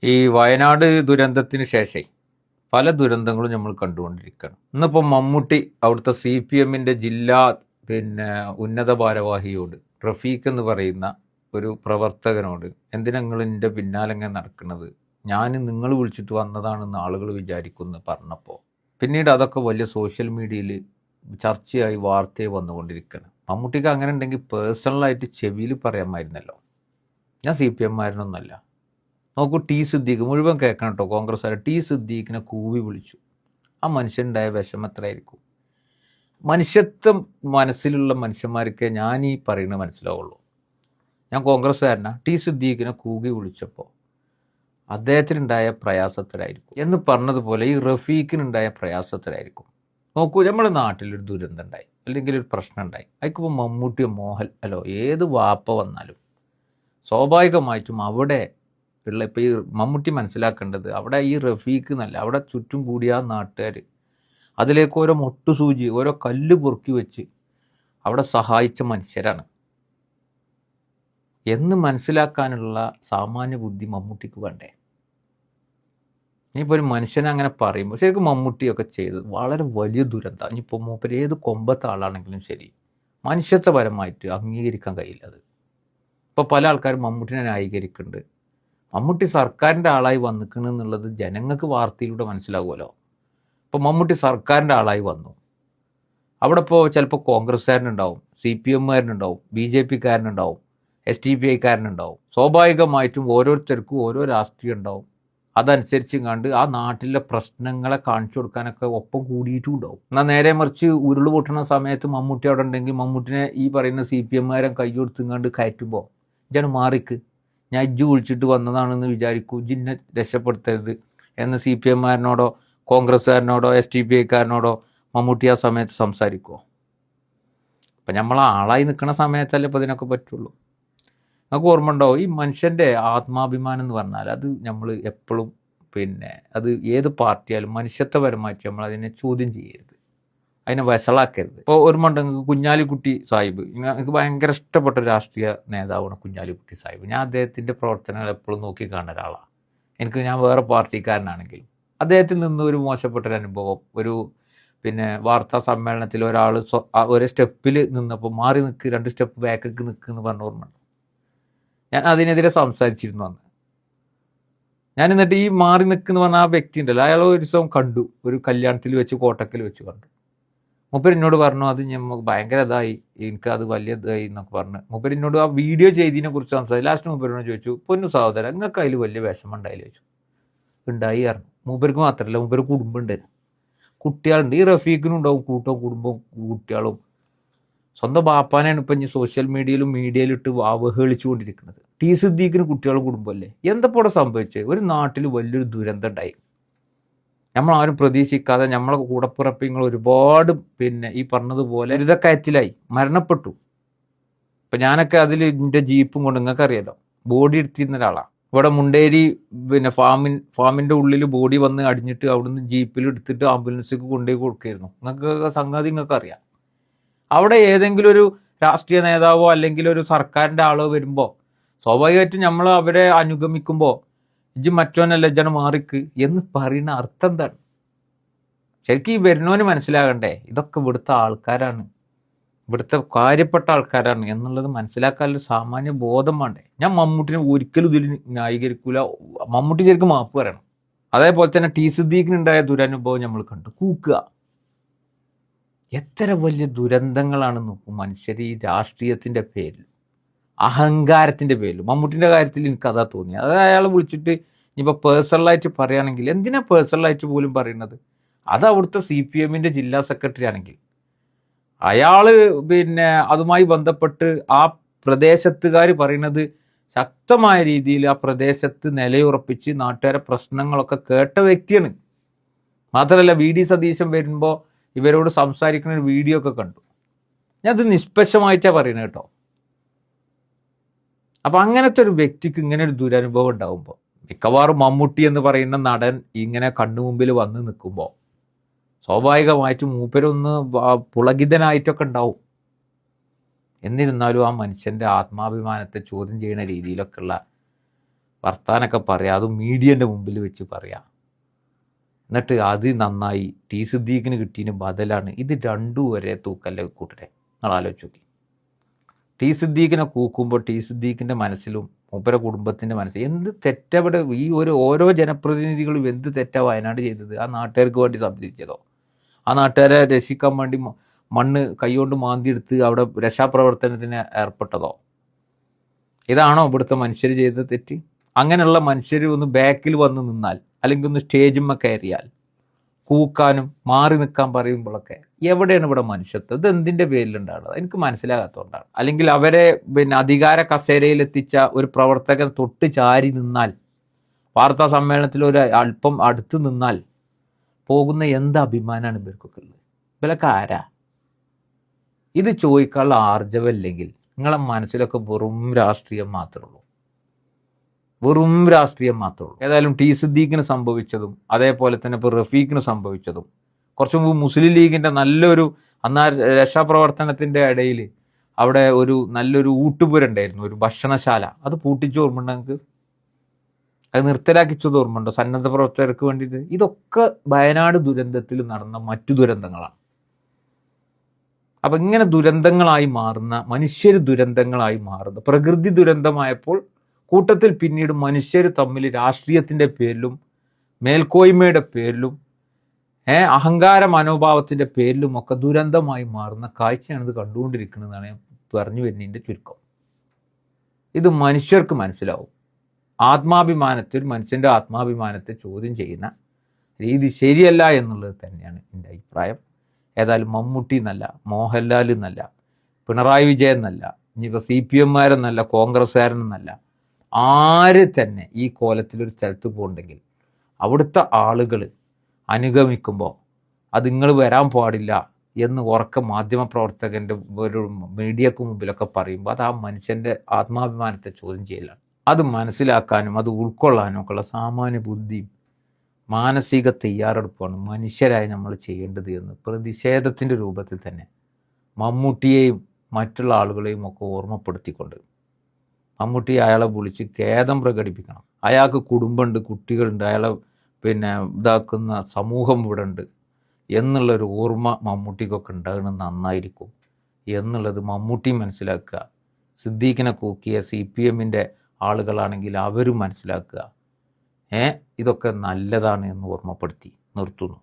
ഈ വയനാട് ദുരന്തത്തിന് ശേഷം പല ദുരന്തങ്ങളും നമ്മൾ കണ്ടുകൊണ്ടിരിക്കുകയാണ്. ഇന്നിപ്പോൾ മമ്മൂട്ടി അവിടുത്തെ CPM ജില്ലാ ഉന്നത ഭാരവാഹിയോട്, റഫീഖ് എന്ന് പറയുന്ന ഒരു പ്രവർത്തകനോട്, എന്തിനാ നിങ്ങൾ എൻ്റെ പിന്നാലെങ്ങനെ നടക്കുന്നത്, ഞാൻ നിങ്ങൾ വിളിച്ചിട്ട് വന്നതാണെന്ന് ആളുകൾ വിചാരിക്കുമെന്ന് പറഞ്ഞപ്പോൾ പിന്നീട് അതൊക്കെ വലിയ സോഷ്യൽ മീഡിയയിൽ ചർച്ചയായി വാർത്തയായി വന്നുകൊണ്ടിരിക്കുകയാണ്. മമ്മൂട്ടിക്ക് അങ്ങനെ ഉണ്ടെങ്കിൽ പേഴ്സണലായിട്ട് ചെവിയിൽ പറയാമായിരുന്നല്ലോ. ഞാൻ CPM കാരനൊന്നുമല്ല. നോക്കൂ, സിദ്ദീഖ് മുഴുവൻ കേൾക്കണം കേട്ടോ. കോൺഗ്രസ്സുകാർ സിദ്ദീഖിനെ കൂവി വിളിച്ചു. ആ മനുഷ്യനുണ്ടായ വിഷമം എത്രയായിരിക്കും? മനുഷ്യത്വം മനസ്സിലുള്ള മനുഷ്യന്മാർക്ക് ഞാൻ ഈ പറയുന്നത് മനസ്സിലാവുള്ളൂ. ഞാൻ കോൺഗ്രസ്സുകാരനാ. സിദ്ദീഖിനെ കൂവി വിളിച്ചപ്പോൾ അദ്ദേഹത്തിനുണ്ടായ പ്രയാസത്തിലായിരിക്കും എന്ന് പറഞ്ഞതുപോലെ ഈ റഫീഖിനുണ്ടായ പ്രയാസത്തിലായിരിക്കും. നോക്കൂ, നമ്മുടെ നാട്ടിലൊരു ദുരന്തം ഉണ്ടായി, അല്ലെങ്കിൽ ഒരു പ്രശ്നം ഉണ്ടായി, അതിപ്പോൾ മമ്മൂട്ടിയോ മോഹൻലാലോ ഏത് വാപ്പ വന്നാലും സ്വാഭാവികമായിട്ടും അവിടെ ഉള്ള ഇപ്പോൾ ഈ മമ്മൂട്ടി മനസ്സിലാക്കേണ്ടത് അവിടെ ഈ റഫീഖ് എന്നല്ല, അവിടെ ചുറ്റും കൂടിയ ആ നാട്ടുകാർ അതിലേക്ക് ഓരോ മുട്ടുസൂചി, ഓരോ കല്ല് പൊറുക്കി വെച്ച് അവിടെ സഹായിച്ച മനുഷ്യരാണ് എന്ന് മനസ്സിലാക്കാനുള്ള സാമാന്യ ബുദ്ധി മമ്മൂട്ടിക്ക് വേണ്ടേ? ഇനിയിപ്പോൾ ഒരു മനുഷ്യനെ അങ്ങനെ പറയുമ്പോൾ ശരിക്കും മമ്മൂട്ടിയൊക്കെ ചെയ്തത് വളരെ വലിയ ദുരന്തമാണ്. ഇനിയിപ്പോൾ മൂപ്പര് ഏത് കൊമ്പത്തെ ആളാണെങ്കിലും ശരി, മനുഷ്യത്വപരമായിട്ട് അംഗീകരിക്കാൻ കഴിയില്ല അത്. ഇപ്പോൾ പല ആൾക്കാരും മമ്മൂട്ടിനെ ന്യായീകരിക്കുന്നുണ്ട്. മമ്മൂട്ടി സർക്കാരിൻ്റെ ആളായി വന്നിക്കണെന്നുള്ളത് ജനങ്ങൾക്ക് വാർത്തയിലൂടെ മനസ്സിലാകുമല്ലോ. ഇപ്പോൾ മമ്മൂട്ടി സർക്കാരിൻ്റെ ആളായി വന്നു, അവിടെ ഇപ്പോൾ ചിലപ്പോൾ കോൺഗ്രസ്സുകാരനുണ്ടാവും, CPMകാരനുണ്ടാവും, BJPക്കാരനുണ്ടാവും, SDPIക്കാരനുണ്ടാവും. സ്വാഭാവികമായിട്ടും ഓരോരുത്തർക്കും ഓരോ രാഷ്ട്രീയം ഉണ്ടാവും. അതനുസരിച്ചും കണ്ട് ആ നാട്ടിലെ പ്രശ്നങ്ങളെ കാണിച്ചു കൊടുക്കാനൊക്കെ ഒപ്പം കൂടിയിട്ടും ഉണ്ടാവും. എന്നാൽ നേരെ മറിച്ച് ഉരുൾ പൊട്ടുന്ന സമയത്ത് മമ്മൂട്ടി അവിടെ ഉണ്ടെങ്കിൽ മമ്മൂട്ടിനെ ഈ പറയുന്ന CPMകാരൻ കൈ കൊടുത്തുങ്ങാണ്ട് കയറ്റുമ്പോൾ ഇജാണ് മാറിക്ക്, ഞാൻ ഇജ്ജ് വിളിച്ചിട്ട് വന്നതാണെന്ന് വിചാരിക്കൂ, ഇജ്ജിനെ രക്ഷപ്പെടുത്തരുത് എന്ന് CPMകാരനോടോ കോൺഗ്രസ്സുകാരനോടോ SDPIക്കാരനോടോ മമ്മൂട്ടി ആ സമയത്ത് സംസാരിക്കുമോ? അപ്പം നമ്മൾ ആളായി നിൽക്കുന്ന സമയത്തല്ലേ ഇപ്പോൾ ഇതിനൊക്കെ പറ്റുള്ളൂ. നമുക്ക് ഓർമ്മ ഉണ്ടാവും, ഈ മനുഷ്യൻ്റെ ആത്മാഭിമാനം എന്ന് പറഞ്ഞാൽ അത് നമ്മൾ എപ്പോഴും അത് ഏത് പാർട്ടിയാലും മനുഷ്യത്വപരമായിട്ട് നമ്മൾ അതിനെ ചോദ്യം ചെയ്യരുത്, അതിനെ വഷളാക്കരുത്. ഇപ്പോൾ ഓർമ്മ ഉണ്ടെങ്കിൽ കുഞ്ഞാലിക്കുട്ടി സാഹിബ്, എനിക്ക് ഭയങ്കര ഇഷ്ടപ്പെട്ട രാഷ്ട്രീയ നേതാവാണ് കുഞ്ഞാലിക്കുട്ടി സാഹിബ്. ഞാൻ അദ്ദേഹത്തിൻ്റെ പ്രവർത്തനങ്ങൾ എപ്പോഴും നോക്കി കാണുന്ന ഒരാളാണ്. ഞാൻ വേറെ പാർട്ടിക്കാരനാണെങ്കിലും അദ്ദേഹത്തിൽ നിന്ന് ഒരു മോശപ്പെട്ടൊരു അനുഭവം, ഒരു വാർത്താ സമ്മേളനത്തിൽ ഒരാൾ ഒരു സ്റ്റെപ്പിൽ നിന്നപ്പോൾ മാറി നിൽക്ക്, 2 സ്റ്റെപ്പ് ബാക്കൊക്കെ നിൽക്കുമെന്ന് പറഞ്ഞ ഓർമ്മയുണ്ട്. ഞാൻ അതിനെതിരെ സംസാരിച്ചിരുന്നു അന്ന്. ഞാൻ എന്നിട്ട് ഈ മാറി നിൽക്കുന്ന പറഞ്ഞ ആ വ്യക്തി ഉണ്ടല്ലോ, അയാൾ ഒരു ദിവസം കണ്ടു, ഒരു കല്യാണത്തിൽ വെച്ച്, കോട്ടക്കൽ വെച്ച് കണ്ടു. മൂപ്പര് എന്നോട് പറഞ്ഞു, അത് നമുക്ക് ഭയങ്കര ഇതായി, എനിക്കത് വലിയ ഇതായി എന്നൊക്കെ പറഞ്ഞു. മൂപ്പര് എന്നോട് ആ വീഡിയോ ചെയ്തതിനെ കുറിച്ച് സംസാരിച്ചു. ലാസ്റ്റ് മൂപ്പരോട് ചോദിച്ചു, പൊന്നു സഹോദരൻ, നിങ്ങൾക്ക് അതിൽ വലിയ വിഷമം ഉണ്ടായില്ല ചോദിച്ചു. ഉണ്ടായി പറഞ്ഞു. മൂപ്പർക്ക് മാത്രമല്ല, മൂപ്പര് കുടുംബമുണ്ട്, കുട്ടികളുണ്ട്. ഈ റഫീഖിനും ഉണ്ടാവും കൂട്ടവും കുടുംബവും കുട്ടികളും. സ്വന്തം ബാപ്പാനാണ് ഇപ്പം സോഷ്യൽ മീഡിയയിലിട്ട് അവഹേളിച്ചുകൊണ്ടിരിക്കുന്നത്. സിദ്ദീഖിന് കുട്ടികളും കുടുംബമല്ലേ? എന്തപ്പോൾ ഇവിടെ സംഭവിച്ചത്? ഒരു നാട്ടിൽ വലിയൊരു ദുരന്തം ഉണ്ടായി, നമ്മളാരും പ്രതീക്ഷിക്കാതെ. നമ്മളെ കൂടപ്പിറപ്പിങ്ങൾ ഒരുപാട് ഈ പറഞ്ഞതുപോലെ ദുരിതക്കയത്തിലായി മരണപ്പെട്ടു. ഇപ്പം ഞാനൊക്കെ അതിൽ എൻ്റെ ജീപ്പും കൊണ്ട്, നിങ്ങൾക്കറിയാലോ, ബോഡി എടുത്തിരുന്ന ഒരാളാണ്. ഇവിടെ മുണ്ടേരി ഫാമിൻ്റെ ഉള്ളിൽ ബോഡി വന്ന് അടിഞ്ഞിട്ട് അവിടുന്ന് ജീപ്പിൽ എടുത്തിട്ട് ആംബുലൻസിലേക്ക് കൊണ്ടുപോയി കൊടുക്കുകയായിരുന്നു. സംഗതി അറിയാം. അവിടെ ഏതെങ്കിലും ഒരു രാഷ്ട്രീയ നേതാവോ അല്ലെങ്കിൽ ഒരു സർക്കാരിൻ്റെ ആളോ വരുമ്പോൾ സ്വാഭാവികമായിട്ടും നമ്മൾ അവരെ അനുഗമിക്കുമ്പോൾ ഇജ്ജ് മറ്റോനല്ല, ഇജ്ജാണ് മാറിക്ക് എന്ന് പറയുന്ന അർത്ഥം എന്താണ്? ശരിക്കും ഈ വരുന്നവന് മനസ്സിലാകണ്ടേ, ഇതൊക്കെ ഇവിടുത്തെ ആൾക്കാരാണ്, ഇവിടുത്തെ കാര്യപ്പെട്ട ആൾക്കാരാണ് എന്നുള്ളത് മനസ്സിലാക്കാനൊരു സാമാന്യ ബോധം വേണ്ടേ? ഞാൻ മമ്മൂട്ടിനെ ഒരിക്കലും ഇതിൽ ന്യായീകരിക്കൂല. മമ്മൂട്ടി ശരിക്കും മാപ്പ് പറയണം. അതേപോലെ തന്നെ സിദ്ദീഖിനുണ്ടായ ദുരനുഭവം നമ്മൾ കണ്ടു. കൂക്കുക, എത്ര വലിയ ദുരന്തങ്ങളാണ് നോക്കും മനുഷ്യർ ഈ രാഷ്ട്രീയത്തിൻ്റെ പേരിൽ, അഹങ്കാരത്തിൻ്റെ പേരിൽ. മമ്മൂട്ടിൻ്റെ കാര്യത്തിൽ എനിക്കതാ തോന്നി. അത് അയാളെ വിളിച്ചിട്ട് ഇനിയിപ്പോൾ പേഴ്സണലായിട്ട് പറയുകയാണെങ്കിൽ, എന്തിനാ പേഴ്സണലായിട്ട് പോലും പറയുന്നത്? അത് അവിടുത്തെ CPM ജില്ലാ സെക്രട്ടറി ആണെങ്കിൽ അയാൾ അതുമായി ബന്ധപ്പെട്ട് ആ പ്രദേശത്തുകാർ പറയുന്നത് ശക്തമായ രീതിയിൽ ആ പ്രദേശത്ത് നിലയുറപ്പിച്ച് നാട്ടുകാരെ പ്രശ്നങ്ങളൊക്കെ കേട്ട വ്യക്തിയാണ്. മാത്രമല്ല, VD സതീശൻ വരുമ്പോൾ ഇവരോട് സംസാരിക്കുന്ന ഒരു വീഡിയോ ഒക്കെ കണ്ടു. ഞാനത് നിഷ്പക്ഷമായിട്ടാണ് പറയുന്നത് കേട്ടോ. അപ്പം അങ്ങനത്തെ ഒരു വ്യക്തിക്ക് ഇങ്ങനെ ഒരു ദുരനുഭവം ഉണ്ടാകുമ്പോൾ, മിക്കവാറും മമ്മൂട്ടി എന്ന് പറയുന്ന നടൻ ഇങ്ങനെ കണ്ണുമുമ്പിൽ വന്ന് നിൽക്കുമ്പോൾ സ്വാഭാവികമായിട്ടും മൂപ്പരൊന്ന് പുളകിതനായിട്ടൊക്കെ ഉണ്ടാവും. എന്നിരുന്നാലും ആ മനുഷ്യൻ്റെ ആത്മാഭിമാനത്തെ ചോദ്യം ചെയ്യുന്ന രീതിയിലൊക്കെയുള്ള വർത്താനൊക്കെ പറയാം, അതും മീഡിയൻ്റെ മുമ്പിൽ വെച്ച് പറയാം. എന്നിട്ട് അത് നന്നായി ടി സിദ്ദീഖിന് കിട്ടിയതിന് ബദലാണ്. ഇത് രണ്ടും ഒരേ തൂക്കല്ലേ കൂട്ടരെ? നിങ്ങൾ ആലോചിച്ച് നോക്കി. ടി സിദ്ദീഖിനെ കൂക്കുമ്പോൾ ടി സിദ്ദീഖിൻ്റെ മനസ്സിലും മൂപ്പര കുടുംബത്തിൻ്റെ മനസ്സിൽ എന്ത് തെറ്റവിടെ ഈ ഓരോ ജനപ്രതിനിധികളും എന്ത് തെറ്റാ വയനാട് ചെയ്തത്? ആ നാട്ടുകാർക്ക് വേണ്ടി സംബന്ധിച്ചതോ? ആ നാട്ടുകാരെ രക്ഷിക്കാൻ വേണ്ടി മണ്ണ് കൈകൊണ്ട് മാന്തിയെടുത്ത് അവിടെ രക്ഷാപ്രവർത്തനത്തിന് ഏർപ്പെട്ടതോ? ഇതാണോ ഇവിടുത്തെ മനുഷ്യർ ചെയ്ത തെറ്റ്? അങ്ങനെയുള്ള മനുഷ്യർ ഒന്ന് ബാക്കിൽ വന്ന് നിന്നാൽ, അല്ലെങ്കിൽ ഒന്ന് സ്റ്റേജിന്മേൽ കയറിയാൽ കൂക്കാനും മാറി നിൽക്കാൻ പറയുമ്പോഴൊക്കെ എവിടെയാണ് ഇവിടെ മനുഷ്യത്വം? ഇത് എന്തിൻ്റെ പേരിലുണ്ടാകുന്നത്? എനിക്ക് മനസ്സിലാകാത്തതുകൊണ്ടാണ്. അല്ലെങ്കിൽ അവരെ അധികാര കസേരയിലെത്തിച്ച ഒരു പ്രവർത്തകൻ തൊട്ട് ചാരി നിന്നാൽ, വാർത്താ സമ്മേളനത്തിൽ ഒരു അല്പം അടുത്ത് നിന്നാൽ പോകുന്ന എന്ത് അഭിമാനമാണ് ഇവർക്കൊക്കെ ഉള്ളത്? ഇവരൊക്കെ ആരാ? ഇത് ചോദിക്കാനുള്ള ആർജവമില്ലെങ്കിൽ നിങ്ങളെ മനസ്സിലൊക്കെ വെറും രാഷ്ട്രീയം മാത്രമേ ഉള്ളൂ. വെറും രാഷ്ട്രീയം മാത്രമേ ഉള്ളൂ. ഏതായാലും ടി സിദ്ദീഖിന് സംഭവിച്ചതും അതേപോലെ തന്നെ ഇപ്പോൾ റഫീഖിന് സംഭവിച്ചതും, കുറച്ച് മുമ്പ് മുസ്ലിം ലീഗിൻ്റെ നല്ലൊരു രക്ഷാപ്രവർത്തനത്തിൻ്റെ ഇടയിൽ അവിടെ നല്ലൊരു ഊട്ടുപുരണ്ടായിരുന്നു, ഒരു ഭക്ഷണശാല. അത് പൂട്ടിച്ച് ഓർമ്മയുണ്ടോ നിങ്ങൾക്ക്? അത് നിർത്തലാക്കിച്ചത് ഓർമ്മയുണ്ടോ സന്നദ്ധ പ്രവർത്തകർക്ക് വേണ്ടിയിട്ട്? ഇതൊക്കെ വയനാട് ദുരന്തത്തിൽ നടന്ന മറ്റു ദുരന്തങ്ങളാണ്. അപ്പം ഇങ്ങനെ ദുരന്തങ്ങളായി മാറുന്ന, മനുഷ്യർ ദുരന്തങ്ങളായി മാറുന്ന, പ്രകൃതി ദുരന്തമായപ്പോൾ കൂട്ടത്തിൽ പിന്നീട് മനുഷ്യർ തമ്മിൽ രാഷ്ട്രീയത്തിൻ്റെ പേരിലും മേൽക്കോയ്മയുടെ പേരിലും അഹങ്കാര മനോഭാവത്തിൻ്റെ പേരിലും ഒക്കെ ദുരന്തമായി മാറുന്ന കാഴ്ചയാണ് ഇത് കണ്ടുകൊണ്ടിരിക്കുന്നതാണ് ഞാൻ പറഞ്ഞു വരുന്നതിൻ്റെ ചുരുക്കം. ഇത് മനുഷ്യർക്ക് മനസ്സിലാവും. ആത്മാഭിമാനത്തെ, ഒരു മനുഷ്യൻ്റെ ആത്മാഭിമാനത്തെ ചോദ്യം ചെയ്യുന്ന രീതി ശരിയല്ല എന്നുള്ളത് തന്നെയാണ് എൻ്റെ അഭിപ്രായം. ഏതായാലും മമ്മൂട്ടി എന്നല്ല, മോഹൻലാൽ എന്നല്ല, പിണറായി വിജയൻ എന്നല്ല, ഇനിയിപ്പോൾ CPM എന്നല്ല, കോൺഗ്രസ്സുകാരനെന്നല്ല, ആര് തന്നെ ഈ കോലത്തിലൊരു സ്ഥലത്ത് പോകുന്നുണ്ടെങ്കിൽ അവിടുത്തെ ആളുകൾ അനുഗമിക്കുമ്പോൾ അത് നിങ്ങൾ വരാൻ പാടില്ല എന്ന് ഉറക്ക മാധ്യമപ്രവർത്തകൻ്റെ ഒരു മീഡിയക്ക് മുമ്പിലൊക്കെ പറയുമ്പോൾ അത് ആ മനുഷ്യൻ്റെ ആത്മാഭിമാനത്തെ ചോദ്യം ചെയ്യലാണ്. അത് മനസ്സിലാക്കാനും അത് ഉൾക്കൊള്ളാനും ഒക്കെയുള്ള സാമാന്യ ബുദ്ധിയും മാനസിക തയ്യാറെടുപ്പാണ് മനുഷ്യരായി നമ്മൾ ചെയ്യേണ്ടത് എന്ന് പ്രതിഷേധത്തിൻ്റെ രൂപത്തിൽ തന്നെ മമ്മൂട്ടിയെയും മറ്റുള്ള ആളുകളെയും ഒക്കെ ഓർമ്മപ്പെടുത്തിക്കൊണ്ട് മമ്മൂട്ടി അയാളെ വിളിച്ച് ഖേദം പ്രകടിപ്പിക്കണം. അയാൾക്ക് കുടുംബമുണ്ട്, കുട്ടികളുണ്ട്, അയാളെ ഇതാക്കുന്ന സമൂഹം ഇവിടെ ഉണ്ട് എന്നുള്ളൊരു ഓർമ്മ മമ്മൂട്ടിക്കൊക്കെ ഉണ്ടാകുന്നത് നന്നായിരിക്കും എന്നുള്ളത് മമ്മൂട്ടി മനസ്സിലാക്കുക. സിദ്ദീഖിനെ കൂക്കിയ CPMൻ്റെ ആളുകളാണെങ്കിൽ അവരും മനസ്സിലാക്കുക. ഇതൊക്കെ നല്ലതാണ് എന്ന് ഓർമ്മപ്പെടുത്തി നിർത്തുന്നു.